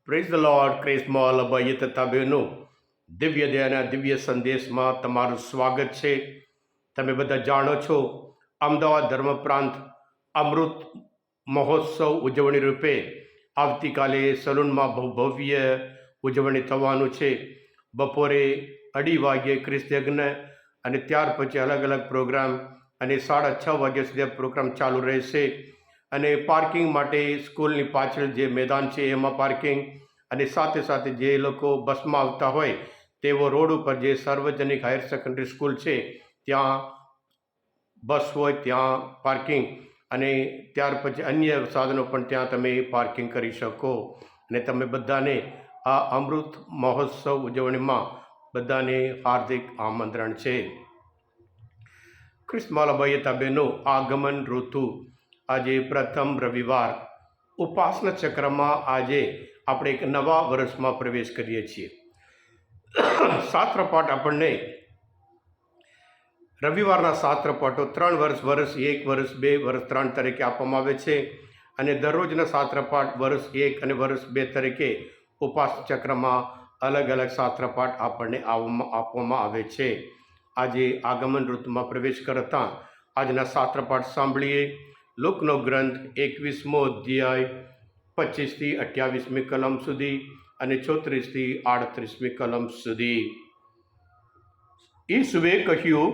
Praise the lord. ક્રિસ્મોલ ભાઈ તથા બહેનો, દિવ્ય દયાના દિવ્ય સંદેશમાં તમારું સ્વાગત છે. તમે બધા જાણો છો, અમદાવાદ ધર્મ પ્રાંત અમૃત મહોત્સવ ઉજવણી રૂપે આવતીકાલે સલૂનમાં બહુ ભવ્ય ઉજવણી થવાનું છે. બપોરે 2:30 વાગ્યે ખ્રિસ્ત યજ્ઞ અને ત્યાર પછી અલગ અલગ પ્રોગ્રામ અને 6:30 વાગ્યા સુધી પ્રોગ્રામ ચાલુ રહેશે. અને પાર્કિંગ માટે સ્કૂલની પાછળ જે મેદાન છે એમાં પાર્કિંગ, અને સાથે સાથે જે લોકો બસમાં આવતા હોય તેઓ રોડ ઉપર જે સાર્વજનિક હાયર સેકન્ડરી સ્કૂલ છે ત્યાં બસ હોય ત્યાં પાર્કિંગ, અને ત્યાર પછી અન્ય સાધનો પણ ત્યાં તમે પાર્કિંગ કરી શકો. અને તમે બધાને આ અમૃત મહોત્સવ ઉજવણીમાં બધાને હાર્દિક આમંત્રણ છે. ખ્રિસ્તમાલાભાઈ બહેનો, આગમન ઋતુ આજે પ્રથમ રવિવાર ઉપાસના ચક્રમાં આજે આપણે એક નવા વર્ષમાં પ્રવેશ કરીએ છીએ. શાસ્ત્રપાઠ આપણને રવિવારના શાસ્ત્રપાઠો 3 વર્ષ, વર્ષ 1, વર્ષ 2, વર્ષ 3 તરીકે આપવામાં આવે છે. અને દરરોજના શાસ્ત્રપાઠ વર્ષ 1 અને વર્ષ 2 તરીકે ઉપાસના ચક્રમાં અલગ અલગ શાસ્ત્રપાઠ આપણને આપવામાં આવે છે. આજે આગમન ઋતુમાં પ્રવેશ કરતાં આજના શાસ્ત્રપાઠ સાંભળીએ. લુકનો ગ્રંથ 21મો અધ્યાય 25થી 28મી કલમ સુધી અને 34થી 38મી કલમ સુધી. ઈસુએ કહ્યું,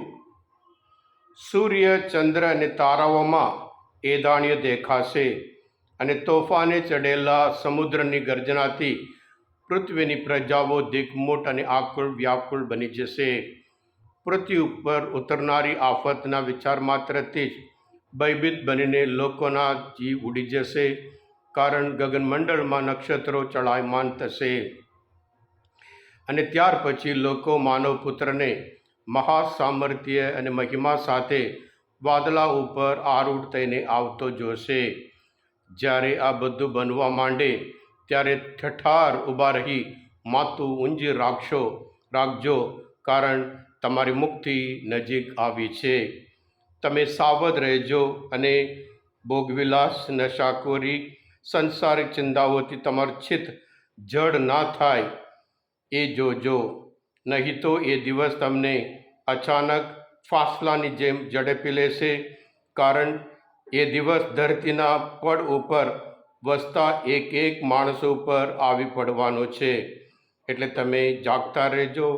સૂર્ય, ચંદ્ર અને તારાઓમાં એદાણીઓ દેખાશે, અને તોફાને ચડેલા સમુદ્રની ગર્જનાથી પૃથ્વીની પ્રજાઓ દિગ્મૂઢ અને આકુળ વ્યાકુળ બની જશે. પૃથ્વી ઉપર ઉતરનારી આફતના વિચાર માત્રથી જ ભયભીત બનીને લોકોના જીવ ઉડી જશે, કારણ ગગનમંડળમાં નક્ષત્રો ચડાયમાન થશે. અને ત્યાર પછી લોકો માનવ પુત્રને મહાસામર્થ્ય અને મહિમા સાથે વાદળા ઉપર આરૂઢ થઈને આવતો જોશે. જ્યારે આ બધું બનવા માંડે ત્યારે ઠઠાર ઊભા રહી માથું ઊંચી રાખજો, કારણ તમારી મુક્તિ નજીક આવી છે. તમે સાવધ રહેજો અને ભોગવિલાસ, નશાખોરી, સંસારિક ચિંતાઓથી તમારું ચિત્ત જડ ના થાય એ જોજો. નહીં તો એ દિવસ તમને અચાનક ફાસલાની જેમ ઝડપી લેશે, કારણ એ દિવસ ધરતીના પડ ઉપર વસતા એક માણસો ઉપર આવી પડવાનો છે. એટલે તમે જાગતા રહેજો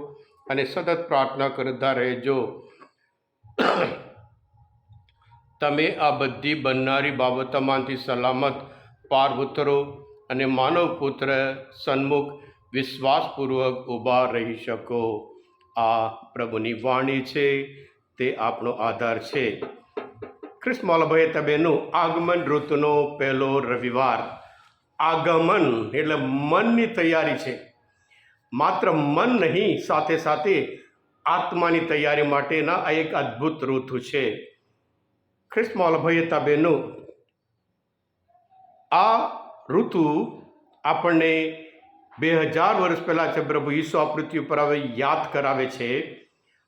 અને સતત પ્રાર્થના કરતા રહેજો. તમે આ બધી બનનારી બાબતોમાંથી સલામત પાર ઉતરો અને માનવ પુત્ર સન્મુખ વિશ્વાસપૂર્વક ઊભા રહી શકો. આ પ્રભુની વાણી છે, તે આપણો આધાર છે. ખ્રિસ્તમાલાભાઈ બહેનો, આગમન ઋતુનો પહેલો રવિવાર. આગમન એટલે મનની તૈયારી છે. માત્ર મન નહીં, સાથે સાથે આત્માની તૈયારી માટેના આ એક અદ્ભુત ઋતુ છે. ખ્રિસ્તમાલાભાઈ બહેનો, આ ઋતુ આપણને 2000 વર્ષ પહેલાં છે પ્રભુ ઈસુ આ પૃથ્વી પર હવે યાદ કરાવે છે.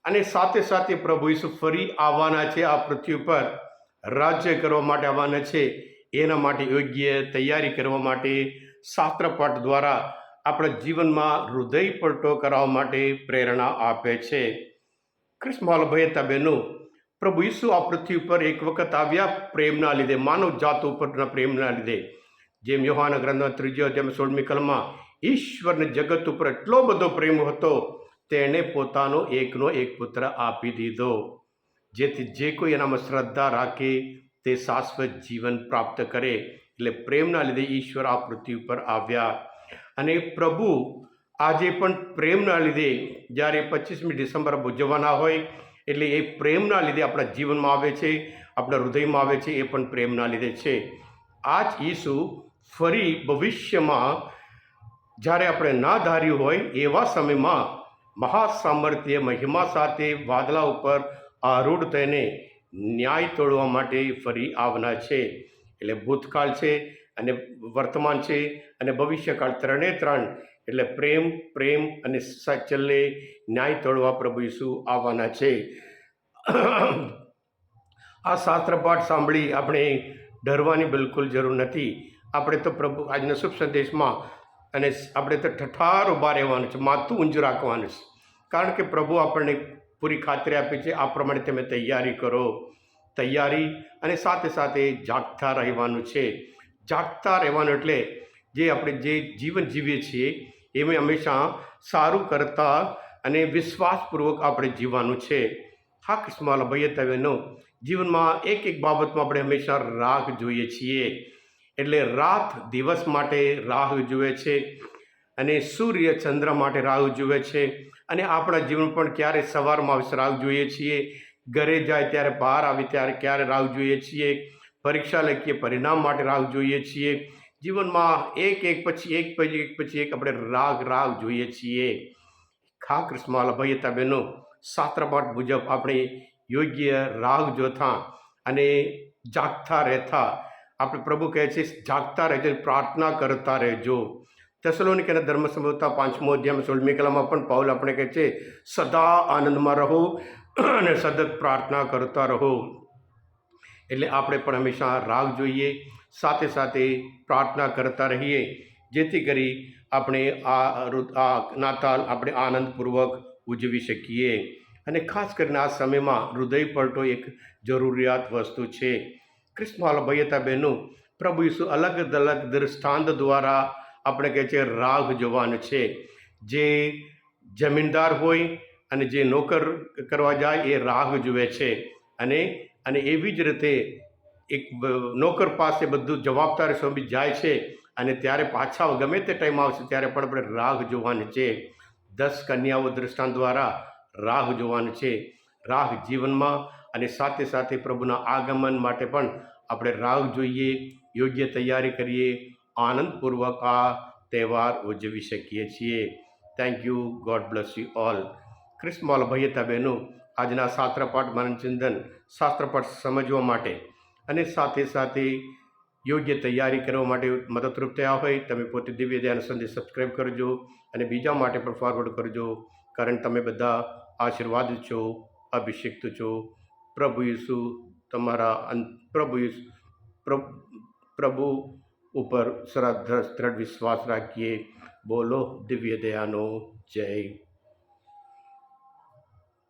અને સાથે સાથે પ્રભુ ઈસુ ફરી આવવાના છે, આ પૃથ્વી પર રાજ્ય કરવા માટે આવવાના છે. એના માટે યોગ્ય તૈયારી કરવા માટે શાસ્ત્રપાઠ દ્વારા આપણા જીવનમાં હૃદય પલટો કરાવવા માટે પ્રેરણા આપે છે. ખ્રિસ્તમાલાભાઈ બહેનો, પ્રભુ ઈસુ આ પૃથ્વી પર એક વખત આવ્યા પ્રેમના લીધે, માનવ જાત ઉપરના પ્રેમના લીધે. જેમ યોહાના ગ્રંથમાં 3 અધ્યાયમાં 16મી કલમમાં ઈશ્વરને જગત ઉપર એટલો બધો પ્રેમ હતો, તેણે પોતાનો એકનો એક પુત્ર આપી દીધો, જેથી જે કોઈ એનામાં શ્રદ્ધા રાખે તે શાશ્વત જીવન પ્રાપ્ત કરે. એટલે પ્રેમના લીધે ઈશ્વર આ પૃથ્વી ઉપર આવ્યા. અને પ્રભુ આજે પણ પ્રેમના લીધે જ્યારે 25મી ડિસેમ્બર ઉજવવાના હોય, એટલે એ પ્રેમના લીધે આપણા જીવનમાં આવે છે, આપણા હૃદયમાં આવે છે. એ પણ પ્રેમના લીધે છે. આ જ ઈસુ ફરી ભવિષ્યમાં જ્યારે આપણે ના ધાર્યું હોય એવા સમયમાં મહાસામર્થ્ય મહિમા સાથે વાદળા ઉપર આરૂઢ થઈને ન્યાય તોડવા માટે ફરી આવના છે. એટલે ભૂતકાળ છે અને વર્તમાન છે અને ભવિષ્યકાળ, 3 એટલે પ્રેમ અને છેલ્લે ન્યાય તોડવા પ્રભુ ઈસુ આવવાના છે. આ શાસ્ત્રપાઠ સાંભળી આપણે ડરવાની બિલકુલ જરૂર નથી. આપણે તો પ્રભુ આજના શુભ સંદેશમાં અને આપણે તો ઠઠાર ઊભા રહેવાનું છે, માથું ઊંચું રાખવાનું છે, કારણ કે પ્રભુ આપણને પૂરી ખાતરી આપી છે, આ પ્રમાણે તમે તૈયારી કરો. તૈયારી અને સાથે સાથે જાગતા રહેવાનું છે. જાગતા રહેવાનું એટલે જે આપણે જે જીવન જીવીએ છીએ એમાં હંમેશા સારું કરતા અને વિશ્વાસપૂર્વક આપણે જીવવાનું છે. હા કિસ્માલ ભાઈએ તમે જીવનમાં એક એક બાબતમાં આપણે હંમેશા રાહ જોઈએ છીએ. એટલે રાત દિવસ માટે રાહ જુએ છે અને સૂર્ય ચંદ્ર માટે રાહ જુએ છે. અને આપણા જીવન પણ ક્યારે સવારમાં આવશે રાહ જોઈએ છીએ, ઘરે જાય ત્યારે બહાર આવે ત્યારે ક્યારે રાહ જોઈએ છીએ, પરીક્ષા લખીએ પરિણામ માટે રાહ જોઈએ છીએ. જીવનમાં એક એક પછી એક આપણે રાહ જોઈએ છીએ. ખા કૃષ્ણવાલા ભાઈ હતા બહેનો, શાસ્ત્રપાઠ મુજબ આપણે યોગ્ય રાહ જોતા અને જાગતા રહેતા. આપણે પ્રભુ કહે છે જાગતા રહેજો, પ્રાર્થના કરતા રહેજો. થેસલોનિકીના ધર્મ સંબોધતા 5મો અધ્યાય 16મી કલમમાં પણ પાઉલ આપણે કહે છે સદા આનંદમાં રહો અને સતત પ્રાર્થના કરતા રહો. એટલે આપણે પણ હંમેશા રાહ જોઈએ, સાથે સાથે પ્રાર્થના કરતા રહીએ, જેથી કરી આપણે આ નાતાલ આપણે આનંદપૂર્વક ઉજવી શકીએ. અને ખાસ કરીને આ સમયમાં હૃદય પલટો એક જરૂરિયાત વસ્તુ છે. ક્રિસ્મસ ભાઈ હતા બહેનો, પ્રભુ ઈસુ અલગ અલગ દૃષ્ટાંત દ્વારા આપણે કહે છે રાહ જોવાનું છે. જે જમીનદાર હોય અને જે નોકર કરવા જાય એ રાહ જુએ છે. અને એવી જ રીતે એક નોકર પાસે બધું જવાબદારી સોંપી જાય છે અને ત્યારે પાછા ગમે તે ટાઈમ આવશે ત્યારે પણ આપણે રાહ જોવાની છે. 10 કન્યાઓ દૃષ્ટાંત દ્વારા રાહ જોવાની છે. રાહ જીવનમાં અને સાથે સાથે પ્રભુના આગમન માટે પણ આપણે રાહ જોઈએ, યોગ્ય તૈયારી કરીએ, આનંદપૂર્વક આ તહેવાર ઉજવી શકીએ છીએ. Thank you. God bless you all. Christmas ભાઈ હતા બહેનો, આજના શાસ્ત્રપાઠ મનનચિંતન શાસ્ત્રપાઠ સમજવા માટે અને સાથે સાથે યોગ્ય તૈયારી કરવા માટે મદદરૂપ થયા હોય તમે પોતે દિવ્ય ધ્યાન સંદેશ સબસ્ક્રાઈબ કરજો અને બીજા માટે પણ ફોરવર્ડ કરજો, કારણ તમે બધા આશીર્વાદ છો, અભિષિક્ત છો. પ્રભુ ઈસુ તમારા પ્રભુ ઉપર દ્રઢ વિશ્વાસ રાખીએ. બોલો દિવ્ય દયાનો જય.